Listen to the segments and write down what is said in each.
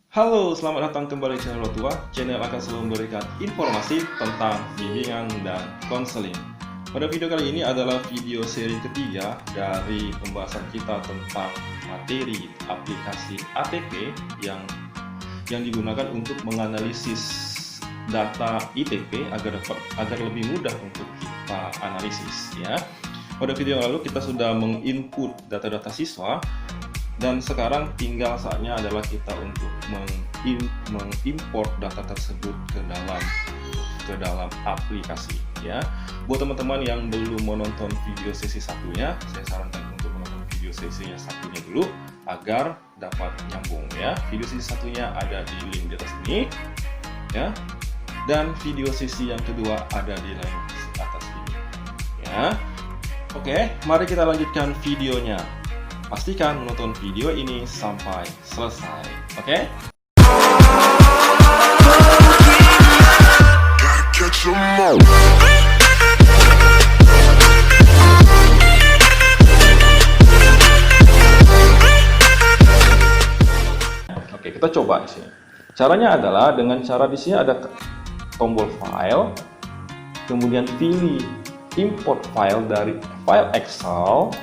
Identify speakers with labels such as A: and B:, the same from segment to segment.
A: Halo, selamat datang kembali di channel Tua. Channel akan selalu memberikan informasi tentang bimbingan dan konseling. Pada video kali ini adalah video seri ketiga dari pembahasan kita tentang materi aplikasi ATP yang digunakan untuk menganalisis data ITP agar lebih mudah untuk kita analisis ya. Pada video yang lalu kita sudah menginput data-data siswa. Dan sekarang tinggal saatnya adalah kita untuk mengimport data tersebut ke dalam aplikasi ya. Buat teman-teman yang belum menonton video sesi satunya, saya sarankan untuk menonton video sesinya satunya dulu agar dapat nyambung ya. Video sesi satunya ada di link di atas ini ya. Dan video sesi yang kedua ada di link atas ini ya. Oke, mari kita lanjutkan videonya. Pastikan menonton video ini sampai selesai, oke? Oke, kita coba di sini. Caranya adalah dengan cara di sini ada tombol file, kemudian pilih import file dari file Excel.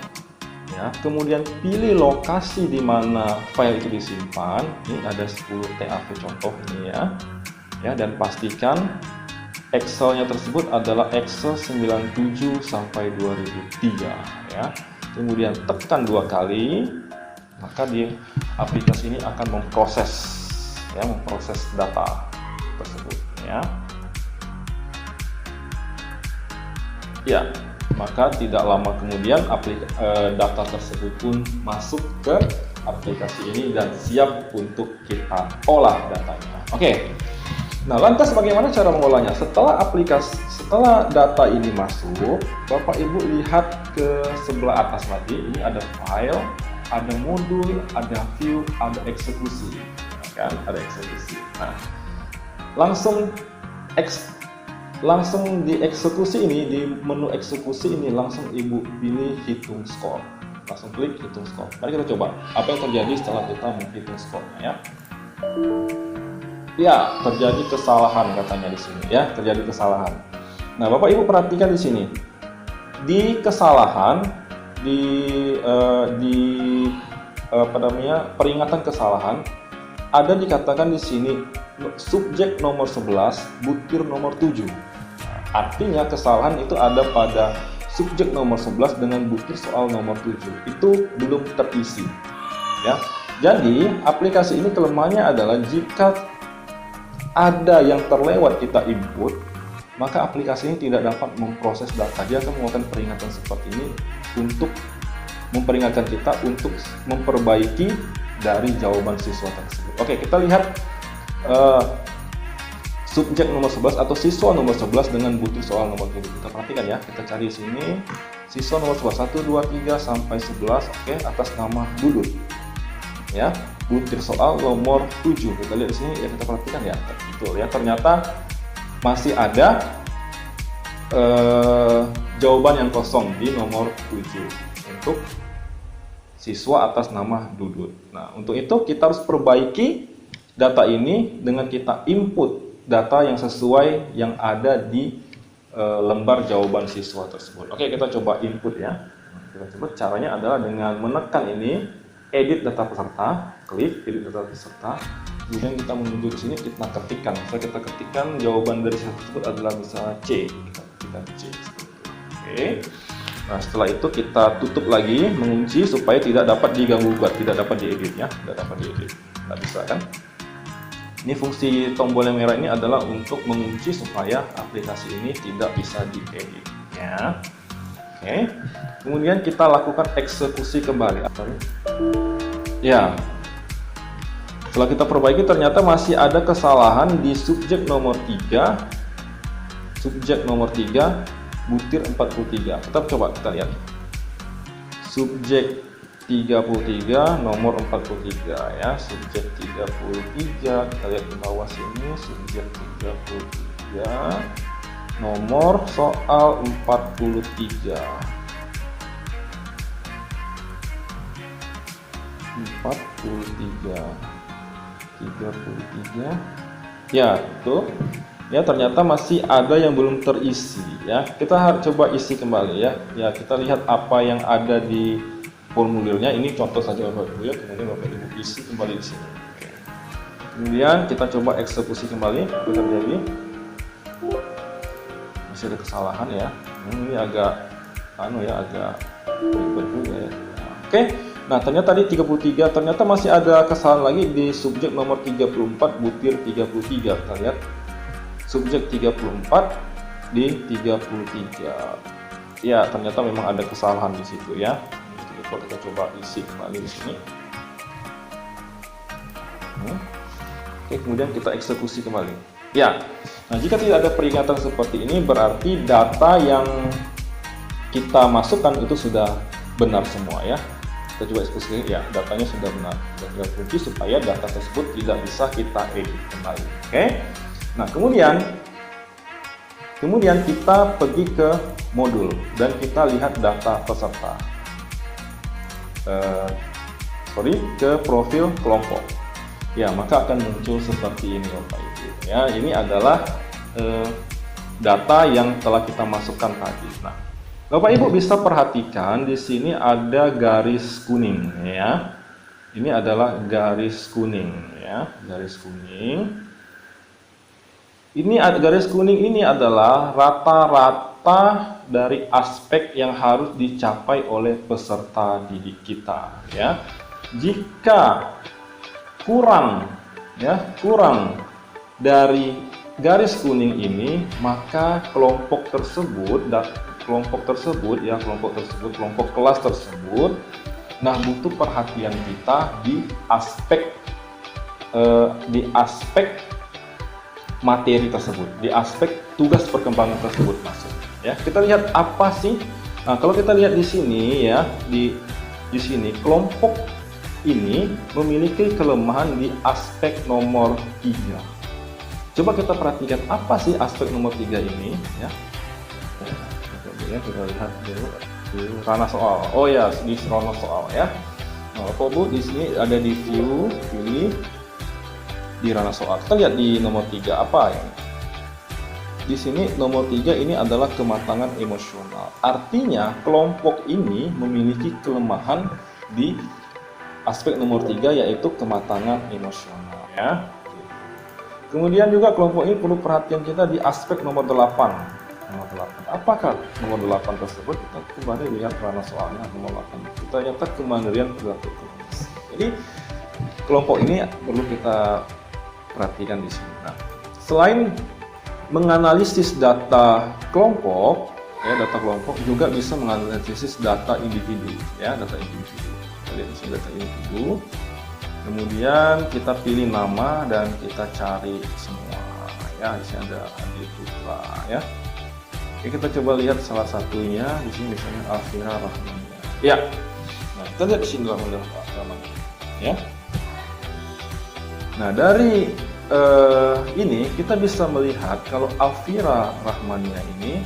A: Ya, kemudian pilih lokasi di mana file itu disimpan. Ini ada 10 TAP contoh ini ya. Dan pastikan Excelnya tersebut adalah Excel 97 sampai 2003 ya. Kemudian tekan 2 kali, maka di aplikasi ini akan memproses data tersebut ya. Maka tidak lama kemudian data tersebut pun masuk ke aplikasi ini dan siap untuk kita olah datanya. Oke. Nah, lantas bagaimana cara mengolahnya? Setelah data ini masuk, Bapak Ibu lihat ke sebelah atas tadi, ini ada file, ada modul, ada view, ada eksekusi. Kan? Ada eksekusi. Nah, langsung di eksekusi ini, di menu eksekusi ini langsung Ibu pilih hitung skor. Langsung klik hitung skor. Mari kita coba apa yang terjadi setelah kita menghitung skornya ya. Ya, terjadi kesalahan katanya di sini ya, terjadi kesalahan. Nah, Bapak Ibu perhatikan di sini. Di kesalahan peringatan kesalahan ada dikatakan di sini subjek nomor 11, butir nomor 7. Artinya kesalahan itu ada pada subjek nomor 11 dengan butir soal nomor 7. Itu belum terisi. Ya. Jadi, aplikasi ini kelemahannya adalah jika ada yang terlewat kita input, maka aplikasi ini tidak dapat memproses data. Dia akan mengeluarkan peringatan seperti ini untuk memperingatkan kita untuk memperbaiki dari jawaban siswa tersebut. Oke, kita lihat subjek nomor 11 atau siswa nomor 11 dengan butir soal nomor 7. Kita perhatikan ya, kita cari di sini siswa nomor 11 1 2 3 sampai 11, oke, atas nama Dudut. Ya, butir soal nomor 7. Kita lihat di sini ya, kita perhatikan ya. Betul ya, ternyata masih ada jawaban yang kosong di nomor 7 untuk siswa atas nama Dudut. Nah, untuk itu kita harus perbaiki data ini dengan kita input data yang sesuai yang ada di lembar jawaban siswa tersebut. Oke, kita coba input ya. Kita coba, caranya adalah dengan menekan ini, edit data peserta, klik edit data peserta. Kemudian kita menuju ke sini, kita ketikkan. Misalnya kita ketikkan jawaban dari siswa tersebut adalah misalnya C. Kita ketikkan C seperti itu. Oke. Nah, setelah itu kita tutup lagi, mengunci supaya tidak dapat diganggu gugat, tidak dapat diedit ya, tidak dapat diedit. Nggak bisa kan? Ini fungsi tombol yang merah ini adalah untuk mengunci supaya aplikasi ini tidak bisa diedit ya. Oke. Kemudian kita lakukan eksekusi kembali. Ya. Setelah kita perbaiki ternyata masih ada kesalahan di subjek nomor 3. Subjek nomor 3 butir 43. Kita coba kita lihat. Subjek 33 nomor 43 ya, subjek 33, kita lihat di bawah sini, subjek 33 nomor soal 43. 43 33. Ya, itu. Ya, ternyata masih ada yang belum terisi ya. Kita harus coba isi kembali ya. Ya, kita lihat apa yang ada di formulirnya. Ini contoh saja Bapak Ibu ya. Kemudian Bapak Ibu isi kembali di sini. Kemudian kita coba eksekusi kembali. Apa yang terjadi? Masih ada kesalahan ya. Ini agak agak ribet juga ya. Oke. Nah, ternyata tadi 33, ternyata masih ada kesalahan lagi di subjek nomor 34 butir 33. Kita lihat subjek 34 di 33. Ya, ternyata memang ada kesalahan di situ ya. Kita coba isi kembali di sini. Oke, kemudian kita eksekusi kembali. Ya. Nah, jika tidak ada peringatan seperti ini berarti data yang kita masukkan itu sudah benar semua ya. Kita coba eksekusi, ya datanya sudah benar. Kita kunci supaya data tersebut tidak bisa kita edit kembali. Oke. Nah, kemudian kita pergi ke modul dan kita lihat data peserta. Ke profil kelompok. Ya, maka akan muncul seperti ini Bapak Ibu. Ya, ini adalah data yang telah kita masukkan tadi. Nah, Bapak Ibu bisa perhatikan di sini ada garis kuning ya. Ini adalah garis kuning ya, garis kuning. Ini garis kuning ini adalah rata-rata dari aspek yang harus dicapai oleh peserta didik kita ya. Jika kurang dari garis kuning ini, maka kelompok kelas tersebut nah butuh perhatian kita di aspek materi tersebut, di aspek tugas perkembangan tersebut masuk ya. Kita lihat apa sih? Nah, kalau kita lihat di sini ya, di sini kelompok ini memiliki kelemahan di aspek nomor 3. Coba kita perhatikan apa sih aspek nomor 3 ini ya. Kita lihat dulu di ranah soal. Oh ya, di ranah soal ya. Nah, Bapak Bu di sini ada di view, pilih di ranah soal. Kita lihat di nomor 3 apa ya? Di sini nomor 3 ini adalah kematangan emosional. Artinya kelompok ini memiliki kelemahan di aspek nomor 3 yaitu kematangan emosional ya. Kemudian juga kelompok ini perlu perhatian kita di aspek nomor 8. Apakah nomor 8 tersebut? Kita kembali lihat ranah soalnya nomor 8. Kita nyata kemandirian perilaku ekonomis. Jadi kelompok ini perlu kita perhatikan di sini. Nah, selain menganalisis data kelompok, juga bisa menganalisis data individu, ya, data individu. Kita lihat di sini data individu. Kemudian kita pilih nama dan kita cari semua, ya. Di sini ada Adi Putra, ya. Oke, kita coba lihat salah satunya di sini misalnya Alfira Rahmania. Ya. Nah, kita lihat di sini Rahmania, ya. Nah, dari ini kita bisa melihat kalau Alfira Rahmania ini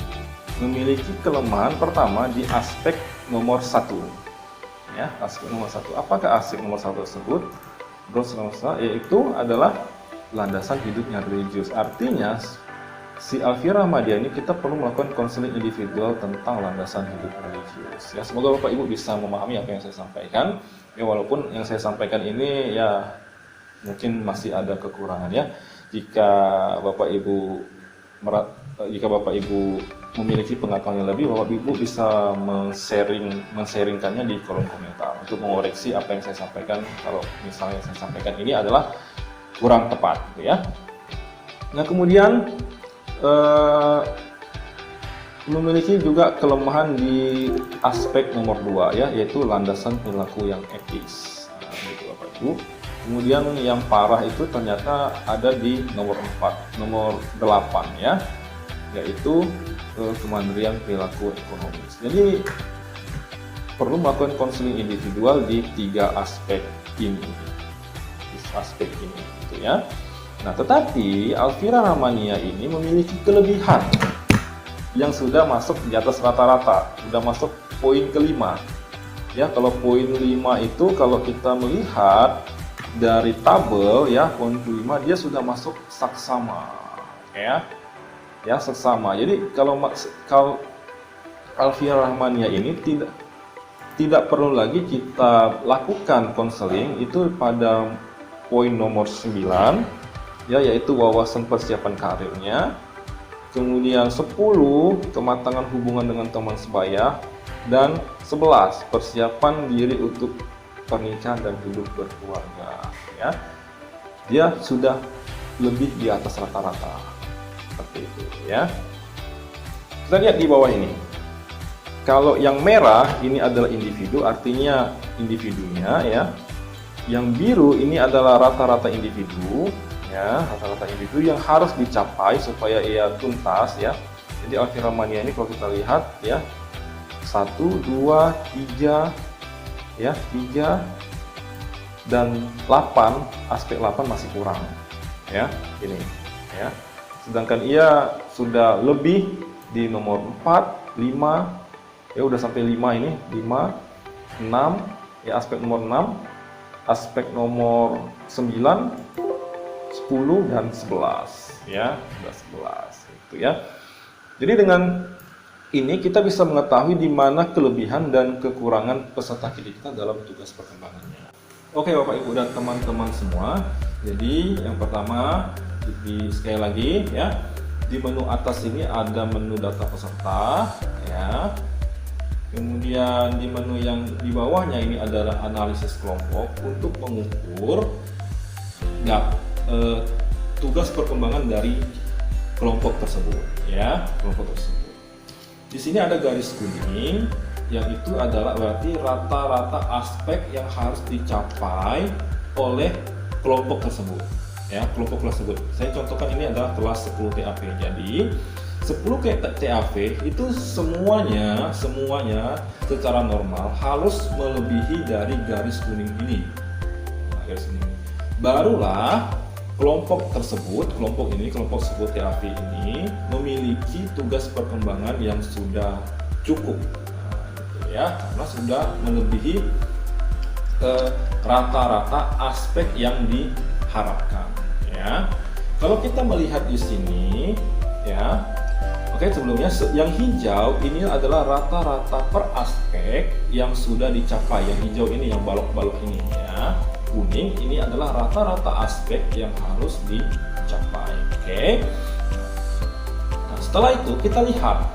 A: memiliki kelemahan pertama di aspek nomor 1. Ya, aspek nomor 1. Apakah aspek nomor 1 tersebut? Yaitu adalah landasan hidupnya religius. Artinya si Alfira Rahmania ini kita perlu melakukan konseling individual tentang landasan hidup religius. Ya, semoga Bapak Ibu bisa memahami apa yang saya sampaikan. Ya, walaupun yang saya sampaikan ini ya mungkin masih ada kekurangan ya. Jika Bapak Ibu memiliki pengetahuan yang lebih, Bapak Ibu bisa men-sharingkannya di kolom komentar untuk mengoreksi apa yang saya sampaikan kalau misalnya yang saya sampaikan ini adalah kurang tepat gitu ya. Nah, kemudian memiliki juga kelemahan di aspek nomor 2 ya, yaitu landasan perilaku yang etis. Nah, gitu Bapak Ibu. Kemudian yang parah itu ternyata ada di nomor 8 ya, yaitu kemandirian perilaku ekonomis. Jadi perlu melakukan konseling individual di 3 aspek ini, gitu ya. Nah, tetapi Alfira Rahmania ini memiliki kelebihan yang sudah masuk di atas rata-rata, sudah masuk poin ke-5. Ya, kalau poin 5 itu kalau kita melihat dari tabel ya poin kelima dia sudah masuk saksama ya. Ya, saksama. Jadi kalau Alfian Rahmania ini tidak perlu lagi kita lakukan konseling itu pada poin nomor 9 ya, yaitu wawasan persiapan karirnya. Kemudian 10 kematangan hubungan dengan teman sebaya, dan 11 persiapan diri untuk pernikahan dan hidup berkeluarga ya. Dia sudah lebih di atas rata-rata seperti itu ya. Kita lihat di bawah ini. Kalau yang merah ini adalah individu, artinya individunya ya. Yang biru ini adalah rata-rata individu ya, rata-rata individu yang harus dicapai supaya ia tuntas ya. Jadi Alfian Rahmania ini kalau kita lihat ya, 1, 2, 3 ya, 3 dan 8, aspek 8 masih kurang ya, ini ya. Sedangkan ia sudah lebih di nomor 4, 5 ya, udah sampai 5 ini, 5, 6 ya, aspek nomor 6, aspek nomor 9, 10 dan 11 ya, sudah 11 itu ya. Jadi dengan ini kita bisa mengetahui di mana kelebihan dan kekurangan peserta didik kita dalam tugas perkembangannya. Oke Bapak Ibu dan teman-teman semua. Jadi yang pertama, sekali lagi ya, di menu atas ini ada menu data peserta ya. Kemudian di menu yang di bawahnya ini adalah analisis kelompok untuk mengukur tugas perkembangan dari kelompok tersebut ya, kelompok tersebut. Di sini ada garis kuning, yang itu adalah berarti rata-rata aspek yang harus dicapai oleh kelompok tersebut ya, kelompok tersebut. Saya contohkan ini adalah kelas 10 TAP. Jadi 10 TAP itu semuanya secara normal harus melebihi dari garis kuning ini. Nah, garis kuning ini. Barulah kelompok tersebut, kelompok 10 TAP ini memiliki tugas perkembangan yang sudah cukup gitu ya, karena sudah melebihi rata-rata aspek yang diharapkan ya. Kalau kita melihat di sini ya, oke, sebelumnya yang hijau ini adalah rata-rata per aspek yang sudah dicapai. Yang hijau ini, yang balok-balok ini ya. Kuning ini adalah rata-rata aspek yang harus dicapai. Oke. Nah, setelah itu kita lihat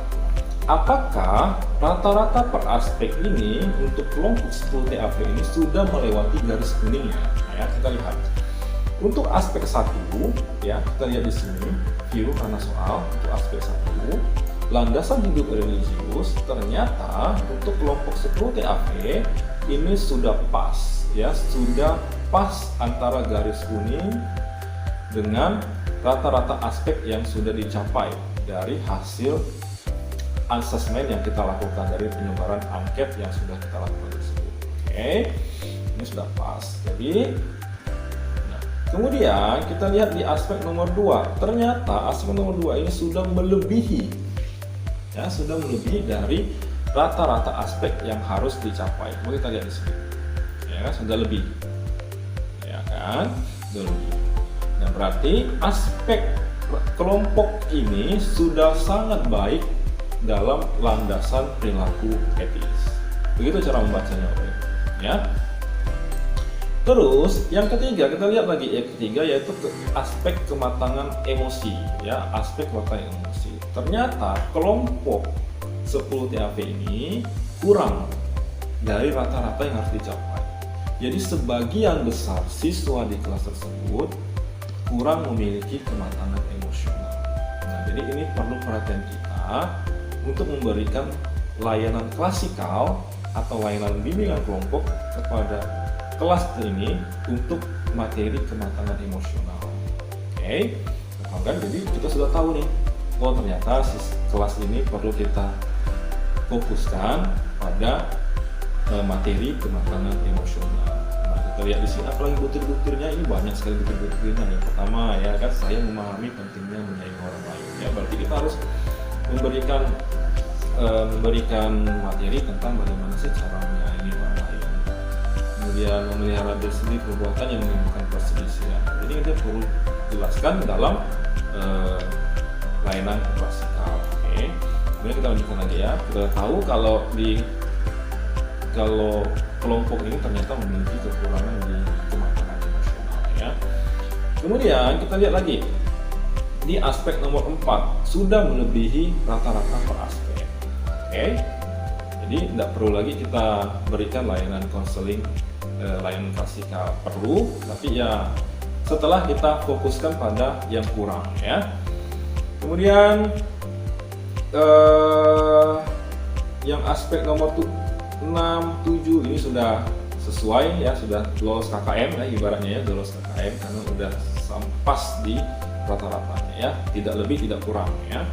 A: apakah rata-rata per aspek ini untuk kelompok 10 TAP ini sudah melewati garis kuningnya. Ya, kita lihat. Untuk aspek 1 ya, kita lihat di sini biru karena soal. Untuk aspek 1 landasan hidup religius, ternyata untuk kelompok 10 TAP ini sudah pas ya, sudah pas antara garis kuning dengan rata-rata aspek yang sudah dicapai dari hasil asesmen yang kita lakukan, dari penyebaran angket yang sudah kita lakukan tersebut. Oke, ini sudah pas. Jadi kemudian kita lihat di aspek nomor 2, ternyata aspek nomor 2 ini sudah melebihi ya, sudah melebihi dari rata-rata aspek yang harus dicapai. Coba kita lihat di sini ya, sudah lebih ya kan, sudah lebih. Nah, berarti aspek kelompok ini sudah sangat baik dalam landasan perilaku etis. Begitu cara membacanya ya. Terus yang ketiga, kita lihat lagi yang ketiga, yaitu aspek kematangan emosi ya, aspek kematangan emosi. Ternyata kelompok 10 TAP ini kurang dari rata-rata yang harus dicapai. Jadi sebagian besar siswa di kelas tersebut kurang memiliki kematangan emosional. Nah, jadi ini perlu perhatian kita untuk memberikan layanan klasikal atau layanan bimbingan kelompok kepada kelas ini untuk materi kematangan emosional. Oke, kan? Jadi kita sudah tahu nih, oh ternyata kelas ini perlu kita fokuskan pada materi kematangan emosional. Nah, kita lihat di sini, apalagi butir-butirnya ini banyak sekali butir-butirnya. Yang pertama ya kan, saya memahami pentingnya menyayangi orang lain. Ya, berarti kita harus memberikan materi tentang bagaimana sih cara menyayangi orang lain. kemudian memelihara disiplin perbuatan yang menimbulkan perselisihan. Jadi kita perlu jelaskan dalam layanan klasikal. Oke. Kemudian kita lanjutkan lagi ya. Kita tahu kalau kelompok ini ternyata memiliki kekurangan di kematangan emosional ya. Kemudian kita lihat lagi di aspek nomor 4 sudah melebihi rata-rata per aspek. Oke. Jadi tidak perlu lagi kita berikan layanan konseling, layanan klasikal, perlu, tapi ya setelah kita fokuskan pada yang kurang ya. Kemudian yang aspek nomor 6, 7 ini sudah sesuai ya, sudah lolos KKM ya, ibaratnya ya lolos KKM karena udah pas di rata-ratanya ya, tidak lebih tidak kurang ya.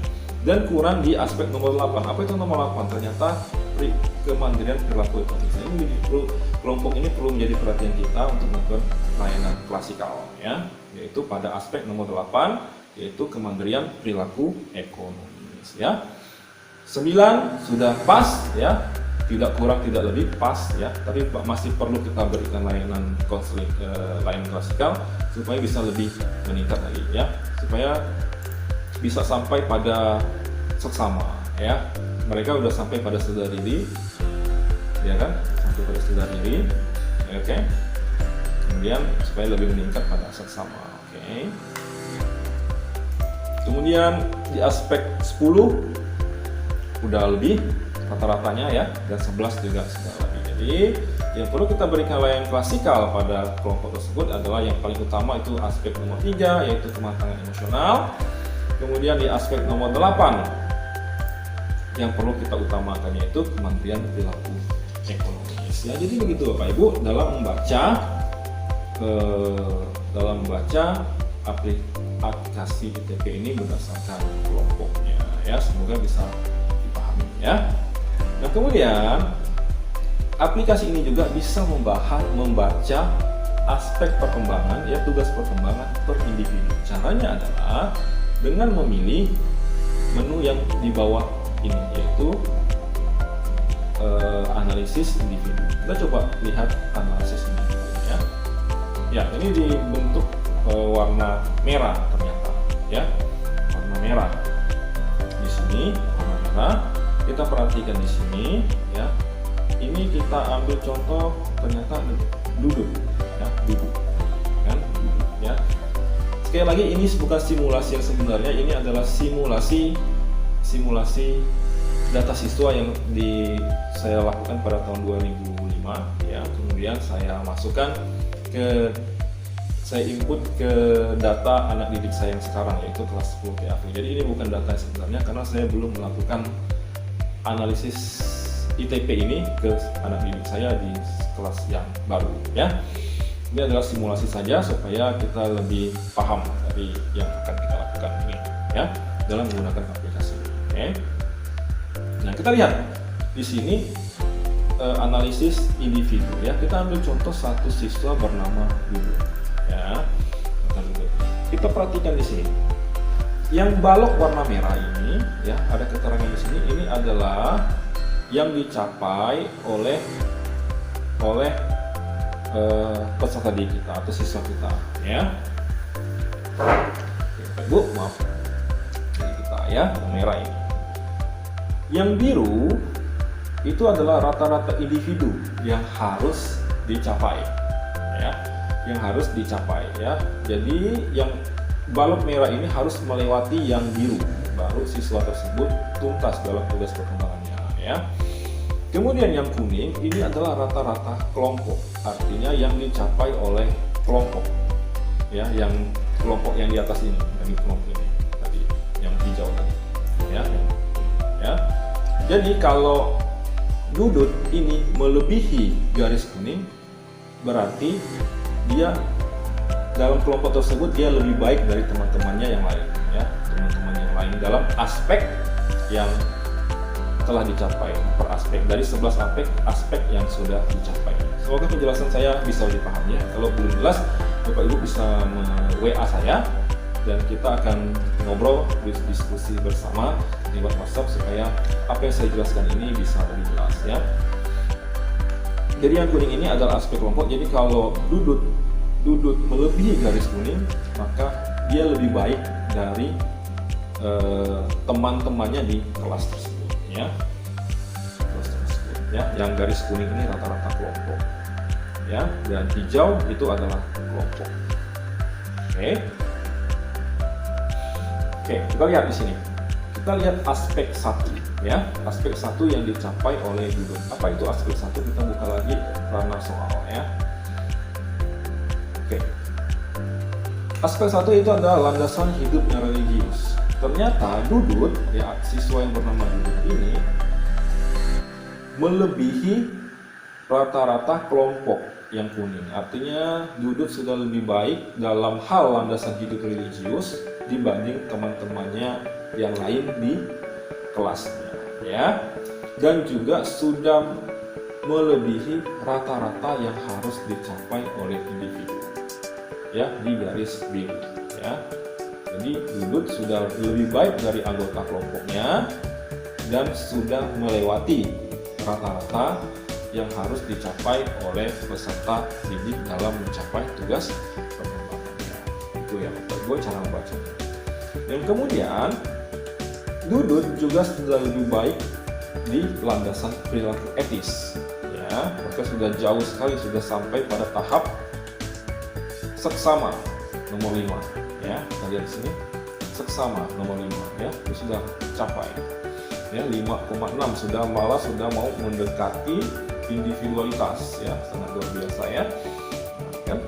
A: Dan kurang di aspek nomor 8. Apa itu nomor 8? Ternyata kemandirian perilaku ekonomis. Ini kelompok ini perlu menjadi perhatian kita untuk melakukan layanan klasikal ya, yaitu pada aspek nomor 8 yaitu kemandirian perilaku ekonomis ya. 9 sudah pas ya, tidak kurang tidak lebih pas ya, tapi masih perlu kita berikan layanan konseling, layanan klasikal supaya bisa lebih meningkat lagi ya, supaya bisa sampai pada seksama ya. Mereka udah sampai pada sadar diri ya kan, sampai pada sadar diri. Oke. Kemudian supaya lebih meningkat pada seksama. Oke. Kemudian di aspek 10 udah lebih rata-ratanya ya, dan 11 juga sudah lebih. Jadi yang perlu kita berikan layanan klasikal pada kelompok tersebut adalah yang paling utama itu aspek nomor 3 yaitu kematangan emosional. Kemudian di aspek nomor 8 yang perlu kita utamakan yaitu kemandirian perilaku ekonomis ya. Jadi begitu Bapak Ibu dalam membaca aplikasi ITP ini berdasarkan kelompoknya ya. Semoga bisa dipahami ya. Nah kemudian aplikasi ini juga bisa membaca aspek perkembangan ya, tugas perkembangan per individu. Caranya adalah dengan memilih menu yang di bawah ini yaitu analisis individu. Kita coba lihat analisis individu ya. Ya, ini dibentuk warna merah ternyata ya. Warna merah. Di sini warna merah. Kita perhatikan di sini ya. Ini kita ambil contoh ternyata duduk ya, duduk kan, duduk ya. Sekali lagi ini bukan simulasi yang sebenarnya, ini adalah simulasi data siswa yang saya lakukan pada tahun 2005 ya. Kemudian saya masukkan saya input ke data anak didik saya yang sekarang yaitu kelas 10 TAV. Jadi ini bukan data yang sebenarnya karena saya belum melakukan analisis ITP ini ke anak didik saya di kelas yang baru ya. Ini adalah simulasi saja supaya kita lebih paham dari yang akan kita lakukan ini ya dalam menggunakan aplikasi ini. Oke. Nah kita lihat di sini analisis individu ya. Kita ambil contoh satu siswa bernama Dudut ya. Kita perhatikan di sini. Yang balok warna merah ini ya, ada keterangan di sini. Ini adalah yang dicapai oleh peserta didik kita atau siswa kita ya. Oke, Bu, maaf jadi kita ya, yang merah ini. Yang biru itu adalah rata-rata individu yang harus dicapai ya, yang harus dicapai ya. Jadi yang balok merah ini harus melewati yang biru baru siswa tersebut tuntas dalam tugas perkembangannya ya. Kemudian yang kuning ini adalah rata-rata kelompok, artinya yang dicapai oleh kelompok ya, yang kelompok yang di atas ini, dari kelompok ini tadi, yang hijau tadi ya, ya. Jadi kalau Dudut ini melebihi garis kuning, berarti dia dalam kelompok tersebut dia lebih baik dari teman-temannya yang lain ya, teman-teman yang lain dalam aspek yang telah dicapai per aspek dari 11 aspek yang sudah dicapai. Semoga penjelasan saya bisa dipahami ya. Kalau belum jelas, Bapak Ibu bisa WA saya dan kita akan ngobrol, diskusi bersama lewat WhatsApp supaya apa yang saya jelaskan ini bisa lebih jelas ya. Jadi yang kuning ini adalah aspek kelompok. Jadi kalau Dudut melebihi garis kuning, maka dia lebih baik dari teman-temannya di kelas tersebut, ya. Kelas tersebut, ya. Yang garis kuning ini rata-rata kelompok, ya, dan hijau itu adalah kelompok. Oke, kita lihat di sini. Kita lihat aspek 1, ya. Aspek 1 yang dicapai oleh Dudut. Apa itu aspek 1? Kita buka lagi ranah soal, ya. Oke. Aspek 1 itu adalah landasan hidup yang religius. Ternyata Dudut, ya, siswa yang bernama Dudut ini melebihi rata-rata kelompok yang kuning. Artinya Dudut sudah lebih baik dalam hal landasan hidup religius dibanding teman-temannya yang lain di kelasnya, ya. Dan juga sudah melebihi rata-rata yang harus dicapai oleh individu, ya, di garis biru, ya. Jadi Dudut sudah lebih baik dari anggota kelompoknya dan sudah melewati rata-rata yang harus dicapai oleh peserta didik dalam mencapai tugas pengembangannya. Itu ya Bapak Ibu cara membacanya. Dan kemudian Dudut juga sudah lebih baik di landasan perilaku etis, ya. Maka sudah jauh sekali, sudah sampai pada tahap seksama nomor 5. Ya, kita lihat di sini seksama nomor 5, ya, itu sudah capai, ya, 5,6 sudah mau mendekati individualitas, ya, sangat luar biasa, ya. Nah, kan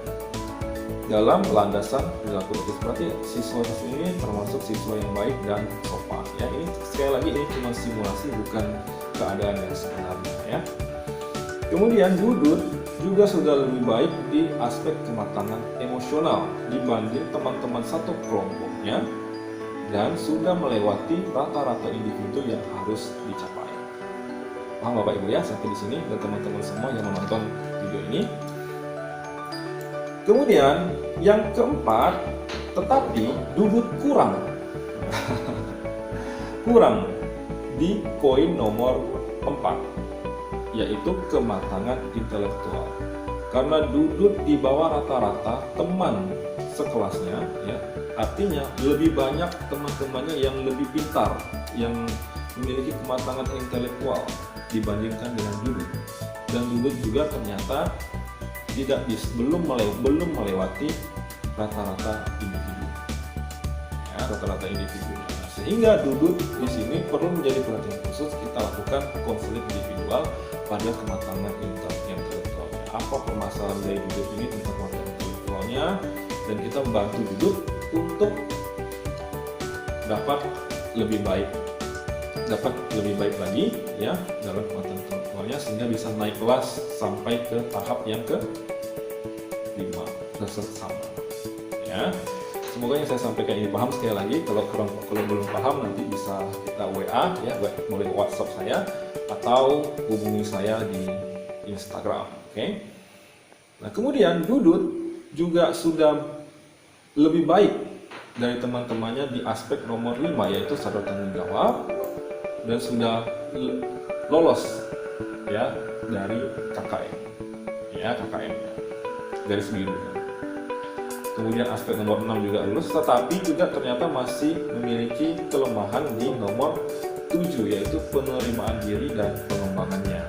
A: dalam landasan perilaku etis, berarti siswa ini termasuk siswa yang baik dan sopan, ya. Ini sekali lagi ini cuma simulasi, bukan keadaan yang sebenarnya, ya. Kemudian Dudut juga sudah lebih baik di aspek kematangan emosional dibanding teman-teman satu kelompoknya dan sudah melewati rata-rata individu yang harus dicapai. Paham Bapak Ibu, ya, sampai di sini, dan teman-teman semua yang menonton video ini. Kemudian yang keempat, tetapi Dudut kurang di poin nomor 4, yaitu kematangan intelektual. Karena Dudut di bawah rata-rata teman sekelasnya, ya, artinya lebih banyak teman-temannya yang lebih pintar, yang memiliki kematangan intelektual dibandingkan dengan Dudut. Dan Dudut juga ternyata belum melewati rata-rata individu, ya, rata-rata individu. Nah, sehingga Dudut di sini perlu menjadi perhatian khusus. Kita lakukan konseling individual pada kematangan intelektualnya. Apa permasalahan dari Dudut ini tentang kematangan intelektualnya, dan kita membantu Dudut untuk dapat lebih baik lagi, ya, dalam kematangan intelektualnya, sehingga bisa naik kelas sampai ke tahap yang ke-5, seksama, ya. Semoga yang saya sampaikan ini paham. Sekali lagi, kalau belum paham nanti bisa kita WA, ya, boleh WhatsApp saya atau hubungi saya di Instagram, oke? Nah, kemudian Dudut juga sudah lebih baik dari teman-temannya di aspek nomor 5, yaitu sadar tanggung jawab, dan sudah lolos, ya, dari KKM, ya, KKM-nya, garis biru. Kemudian aspek nomor 6 juga lulus, tetapi juga ternyata masih memiliki kelemahan di nomor 7, yaitu penerimaan diri dan pengembangannya.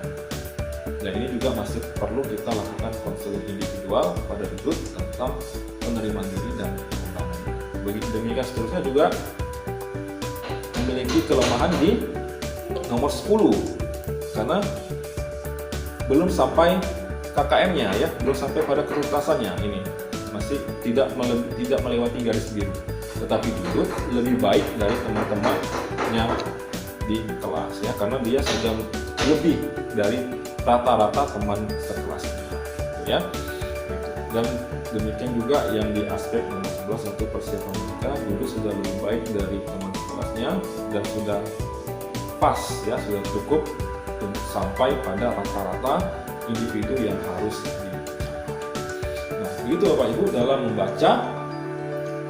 A: Dan ini juga masih perlu kita lakukan konseling individual pada Dudut tentang penerimaan diri dan pengembangannya. Begitu demikian seterusnya juga memiliki kelemahan di nomor 10, karena belum sampai KKM-nya, ya, belum sampai pada kerutasannya, ini masih tidak melewati garis biru. Tetapi Dudut lebih baik dari teman-temannya di kelas, ya, karena dia sudah lebih dari rata-rata teman sekelasnya, ya. Dan demikian juga yang di aspek nomor 11, yaitu persiapan menikah. Dudut sudah lebih baik dari teman sekelasnya dan sudah pas, ya, sudah cukup untuk sampai pada rata-rata individu yang harus dicapai. Nah, begitu Bapak Ibu dalam membaca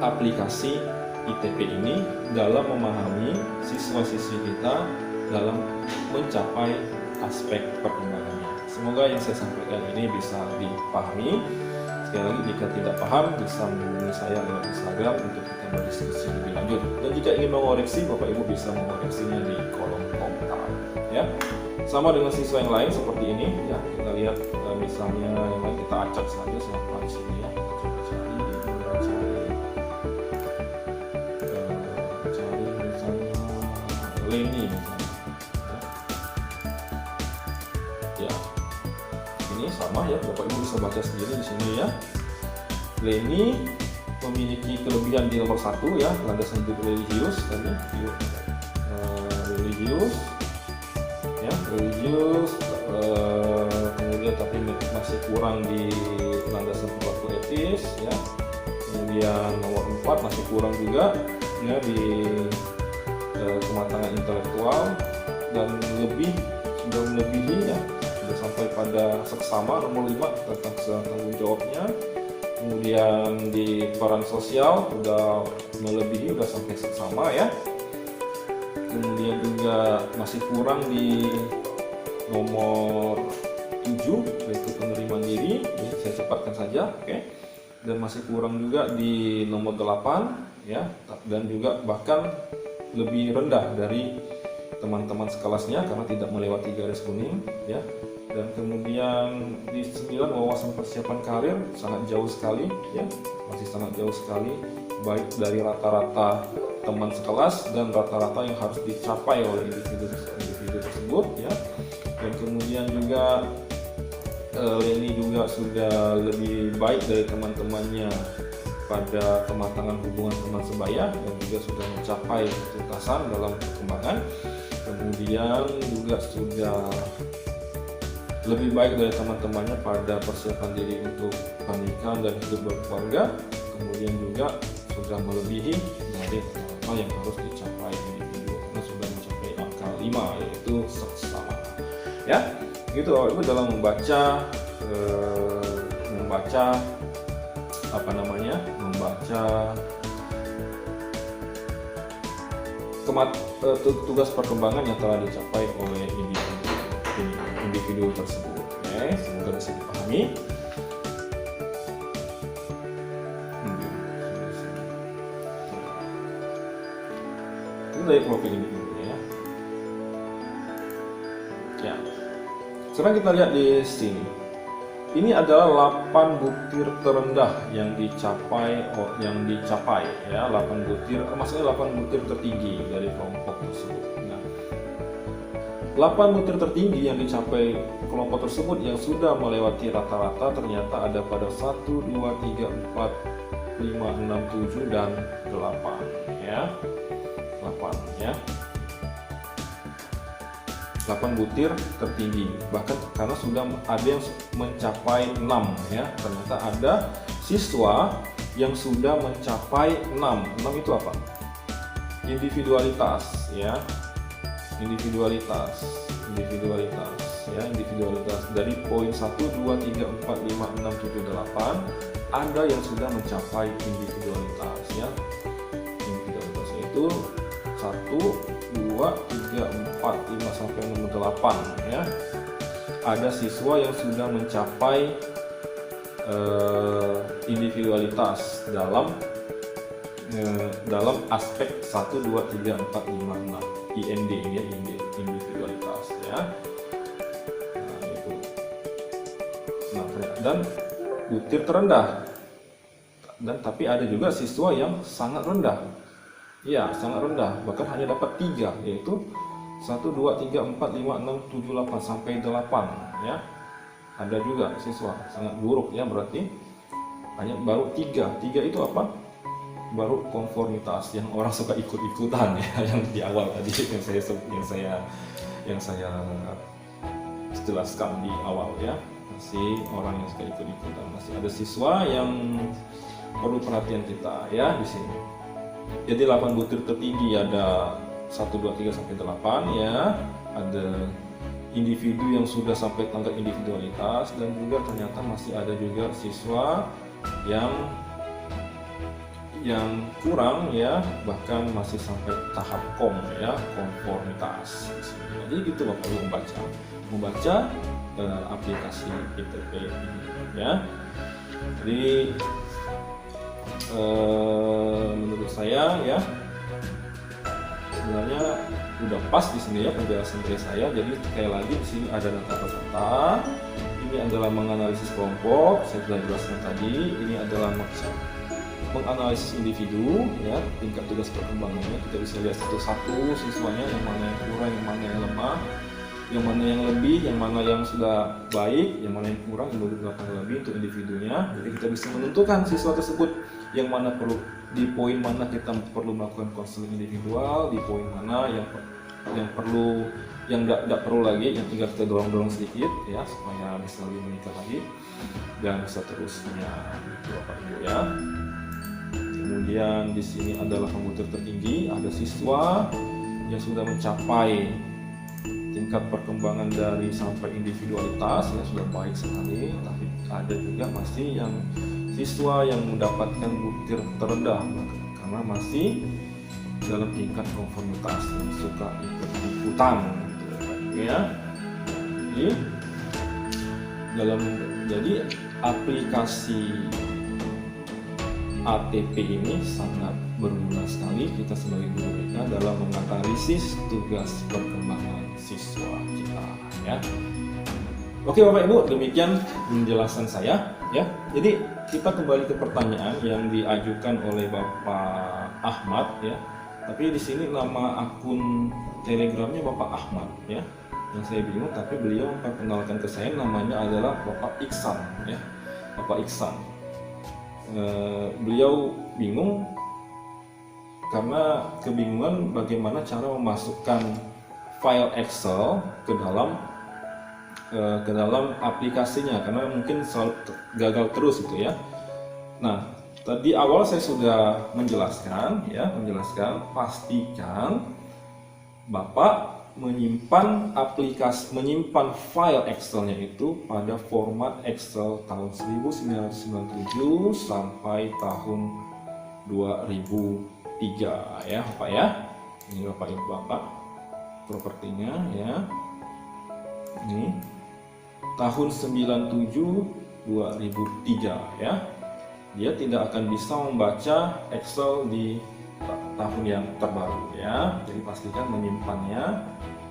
A: aplikasi ITP ini, dalam memahami siswa-siswi kita dalam mencapai aspek perkembangannya. Semoga yang saya sampaikan ini bisa dipahami. Sekali lagi, jika tidak paham bisa menghubungi saya lewat Instagram untuk kita berdiskusi lebih lanjut. Dan jika ingin mengoreksi, Bapak Ibu bisa mengoreksinya di kolom komentar. Ya, sama dengan siswa yang lain seperti ini. Ya, kita lihat misalnya yang lain, kita acak saja siapa di sini ya. Cari misalnya Leni misalnya. Ya, ini sama ya, Bapak Ibu bisa baca sendiri di sini ya. Leni memiliki kelebihan di nomor 1 ya, landasan hidup religius tadi, religius ya, religius, kemudian tapi masih kurang di landasan perilaku etis ya. Kemudian nomor 4 masih kurang juga ya di kematangan intelektual, dan sudah melebihi ya, sudah sampai pada seksama. Nomor 5 tentang tanggung jawabnya. Kemudian di peran sosial sudah melebihi, sudah sampai seksama ya. Kemudian juga masih kurang di nomor 7 yaitu penerimaan diri. Jadi saya cepatkan saja, oke. Dan masih kurang juga di nomor 8 ya, dan juga bahkan lebih rendah dari teman-teman sekelasnya karena tidak melewati garis kuning ya. Dan kemudian di 9 wawasan persiapan karir sangat jauh sekali ya, masih sangat jauh sekali, baik dari rata-rata teman sekelas dan rata-rata yang harus dicapai oleh individu tersebut ya. Dan kemudian juga Leni juga sudah lebih baik dari teman-temannya pada kematangan hubungan teman sebaya dan juga sudah mencapai ketuntasan dalam perkembangan. Kemudian juga sudah lebih baik dari teman-temannya pada persiapan diri untuk pernikahan dan hidup berkeluarga. Kemudian juga sudah melebihi dari apa yang harus dicapai individu karena sudah mencapai angka 5 yaitu seksama. Ya, gitu Ibu dalam membaca tugas perkembangan yang telah dicapai oleh individu tersebut. Oke, semoga bisa dipahami. Itu dari profil individu ya. Ya. Sekarang kita lihat di sini. Ini adalah 8 butir terendah yang dicapai ya, 8 butir, maksudnya 8 butir tertinggi dari kelompok tersebut. Nah, 8 butir tertinggi yang dicapai kelompok tersebut yang sudah melewati rata-rata ternyata ada pada 1, 2, 3, 4, 5, 6, 7 dan 8 ya. 8 ya. 8 butir tertinggi, bahkan karena sudah ada yang mencapai 6 ya. Ternyata ada siswa yang sudah mencapai 6 itu apa? Individualitas ya. Individualitas ya, individualitas dari poin 1, 2, 3, 4, 5, 6, 7, 8 ada yang sudah mencapai individualitas ya. Individualitas itu 1, 2, 3, 4, 5 sampai nomor 8 ya. Ada siswa yang sudah mencapai individualitas dalam aspek 1, 2, 3, 4, 5, 6 IND ya, individualitas ya. Nah, itu. Nah, dan butir terendah. Dan tapi ada juga siswa yang sangat rendah. Ya, sangat rendah, bahkan hanya dapat 3, yaitu 1, 2, 3, 4, 5, 6, 7, 8 sampai 8 ya. Ada juga siswa sangat buruk ya, berarti hanya baru 3 itu apa? Baru konformitas yang orang suka ikut-ikutan ya, yang di awal tadi yang saya jelaskan di awal ya. Masih orang yang suka ikut-ikutan, masih ada siswa yang perlu perhatian kita ya di sini. Jadi 8 butir tertinggi ada 1, 2, 3 sampai 8 ya. Ada individu yang sudah sampai tingkat individualitas, dan juga ternyata masih ada juga siswa yang yang kurang ya, bahkan masih sampai tahap kom ya, konformitas. Jadi gitu Bapak Ibu membaca aplikasi ITP ini ya. Jadi menurut saya ya sebenarnya udah pas di sini ya penjelasan dari saya. Jadi sekali lagi di sini ada data peserta. Ini adalah menganalisis kelompok, saya sudah jelaskan tadi. Ini adalah menganalisis individu ya, tingkat tugas perkembangannya. Kita bisa lihat satu-satu siswanya, yang mana yang kurang, yang mana yang lemah, yang mana yang lebih, yang mana yang sudah baik, yang mana yang kurang, yang belakang lebih untuk individunya. Jadi kita bisa menentukan siswa tersebut yang mana perlu, di poin mana kita perlu melakukan konseling individual, di poin mana yang perlu, yang tidak perlu lagi, yang tinggal kita dorong sedikit ya supaya bisa lebih meningkat lagi, dan seterusnya gitu Bapak Ibu ya. Kemudian di sini adalah komputer tertinggi, ada siswa yang sudah mencapai tingkat perkembangan dari sampai individualitas ya, sudah baik sekali. Tapi ada juga masih yang siswa yang mendapatkan butir terendah karena masih dalam tingkat konformitas, yang suka ikut-ikutan gitu ya. Jadi aplikasi ATP ini sangat berguna sekali kita sebagai guru BK dalam menganalisis tugas perkembangan siswa kita ya. Oke Bapak Ibu, demikian penjelasan saya ya. Jadi kita kembali ke pertanyaan yang diajukan oleh Bapak Ahmad ya. Tapi di sini nama akun Telegramnya Bapak Ahmad ya. Yang saya bingung, tapi beliau memperkenalkan ke saya namanya adalah Bapak Iksan ya. Bapak Iksan. Beliau bingung karena kebingungan bagaimana cara memasukkan file Excel ke dalam aplikasinya, karena mungkin gagal terus gitu ya. Nah, tadi awal saya sudah menjelaskan pastikan Bapak menyimpan file Excelnya itu pada format Excel tahun 1997 sampai tahun 2003 ya Bapak ya. Ini Bapak Ibu Bapak propertinya ya. Ini tahun 97 2003 ya. Dia tidak akan bisa membaca Excel di tahun yang terbaru ya. Jadi pastikan menyimpannya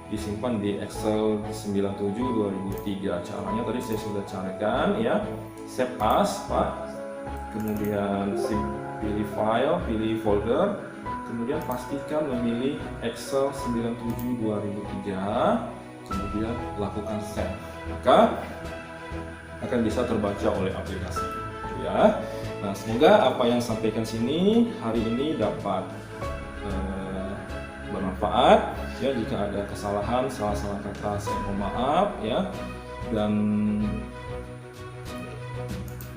A: disimpan di Excel 97-2003. Caranya tadi saya sudah carikan ya. Save as Pak. Kemudian pilih file, pilih folder. Kemudian pastikan memilih Excel 97-2003. Kemudian lakukan save. Maka akan bisa terbaca oleh aplikasi ya. Nah, semoga apa yang sampaikan sini hari ini dapat bermanfaat ya. Jika ada kesalahan, salah kata, saya mohon maaf ya.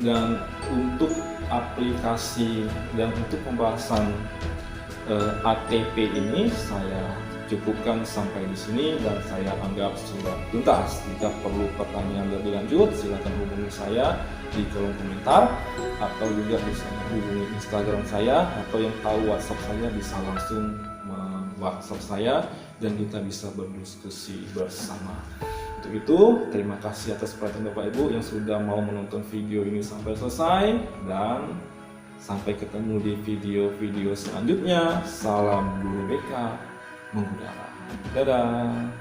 A: Dan untuk aplikasi dan untuk pembahasan ATP ini saya cukupkan sampai di sini dan saya anggap sudah tuntas. Jika perlu pertanyaan lebih lanjut, silakan hubungi saya di kolom komentar atau juga bisa hubungi Instagram saya, atau yang tahu WhatsApp saya bisa langsung WhatsApp saya dan kita bisa berdiskusi bersama. Untuk itu, terima kasih atas perhatian Bapak Ibu yang sudah mau menonton video ini sampai selesai, dan sampai ketemu di video-video selanjutnya. Salam Guru BK mengudara. Dadah.